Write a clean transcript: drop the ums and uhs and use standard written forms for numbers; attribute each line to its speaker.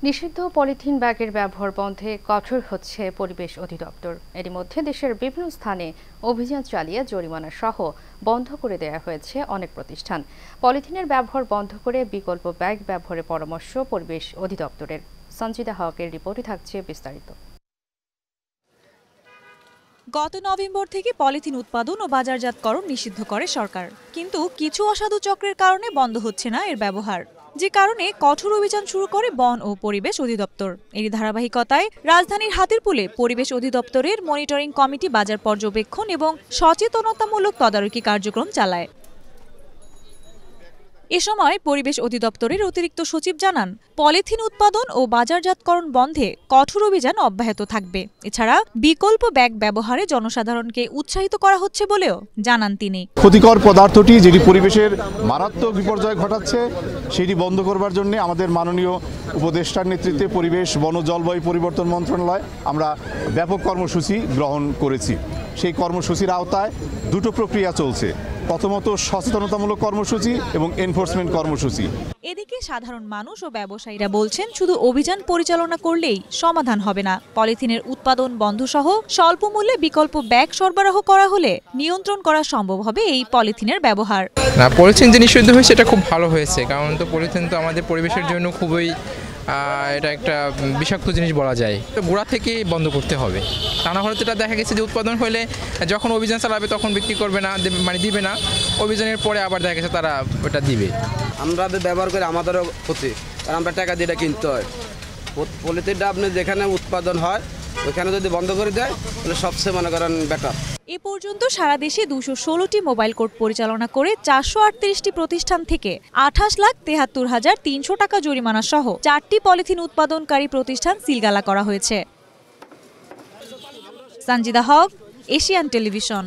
Speaker 1: নিষিদ্ধ পলিথিন ব্যাগের ব্যবহার বন্ধে কঠোর হচ্ছে পরিবেশ অধিদপ্তর। এরই মধ্যে দেশের বিভিন্ন স্থানে অভিযান চালিয়ে জরিমানা সহ বন্ধ করে দেওয়া হয়েছে অনেক প্রতিষ্ঠান। পলিথিনের ব্যবহার বন্ধ করে বিকল্প ব্যাগ ব্যবহারের পরামর্শ পরিবেশ অধিদপ্তরের। সঞ্জিদা হকের রিপোর্টে থাকছে বিস্তারিত।
Speaker 2: গত নভেম্বর থেকে পলিথিন উৎপাদন ও বাজারজাতকরণ নিষিদ্ধ করে সরকার, কিন্তু কিছু অসাধু চক্রের কারণে বন্ধ হচ্ছে না এর ব্যবহার, যে কারণে কঠোর অভিযান শুরু করে বন ও পরিবেশ অধিদপ্তর। এর ধারাবাহিকতায় রাজধানীর হাতিরপুলে পরিবেশ অধিদপ্তরের মনিটরিং কমিটি বাজার পর্যবেক্ষণ এবং সচেতনতামূলক তদারকি কার্যক্রম চালায়। এ সময় পরিবেশ অধিদপ্তরের অতিরিক্ত সচিব জানান, পলিথিন উৎপাদন ও বাজারজাতকরণ বন্ধে কঠোর অভিযান অব্যাহত থাকবে। এছাড়া বিকল্প ব্যাগ ব্যবহারে জনসাধারণকে উৎসাহিত করা হচ্ছে বলেও জানান তিনি।
Speaker 3: ক্ষতিকর পদার্থটি যেটি পরিবেশের মারাত্মক বিপর্যয় ঘটাচ্ছে সেটি বন্ধ করবার জন্য আমাদের মাননীয় উপদেষ্টার নেতৃত্বে পরিবেশ, বন ও জলবায়ু পরিবর্তন মন্ত্রণালয় আমরা ব্যাপক কর্মসূচি গ্রহণ করেছি। সেই কর্মসূচির আওতায় দুটো প্রক্রিয়া চলছে। প্রথমত সচেতনতামূলক কর্মসূচি এবং এনফোর্সমেন্ট কর্মসূচি।
Speaker 2: এদিকে সাধারণ মানুষ ও ব্যবসায়ীরা বলছেন, শুধু অভিযান পরিচালনা করলেই সমাধান হবে না। পলিথিনের উৎপাদন বন্ধ সহ স্বল্প মূল্যে বিকল্প ব্যাগ সরবরাহ করা হলে নিয়ন্ত্রণ করা সম্ভব হবে এই পলিথিনের ব্যবহার।
Speaker 4: পলিথিন যে নিষিদ্ধ হয়েছে এটা খুব ভালো হয়েছে, কারণ তো পলিথিন তো আমাদের পরিবেশের জন্য খুবই এটা একটা বিষাক্ত জিনিস বলা যায়। গোড়া থেকে বন্ধ করতে হবে, তা না হলে এটা দেখা গেছে যে উৎপাদন হলে যখন অভিযান চালাবে তখন বিক্রি করবে না, মানে দিবে না, অভিযানের পরে আবার দেখা গেছে তারা ওটা দিবে।
Speaker 5: আমরা ব্যবহার করে আমাদেরও ক্ষতি, কারণ আমরা টাকা দিয়ে কিনতে হয়। পলিথিনটা আপনি যেখানে উৎপাদন হয় ওইখানে যদি বন্ধ করে দেয় তাহলে সবচেয়ে মনে করেন বেটার।
Speaker 2: এ পর্যন্ত সারা দেশে 216টি মোবাইল কোর্ট পরিচালনা করে 438টি প্রতিষ্ঠান থেকে 28,73,300 টাকা জরিমানা সহ 4টি পলিথিন উৎপাদনকারী প্রতিষ্ঠান সিলগালা করা হয়েছে। সঞ্জিদা হক, এশিয়ান টেলিভিশন।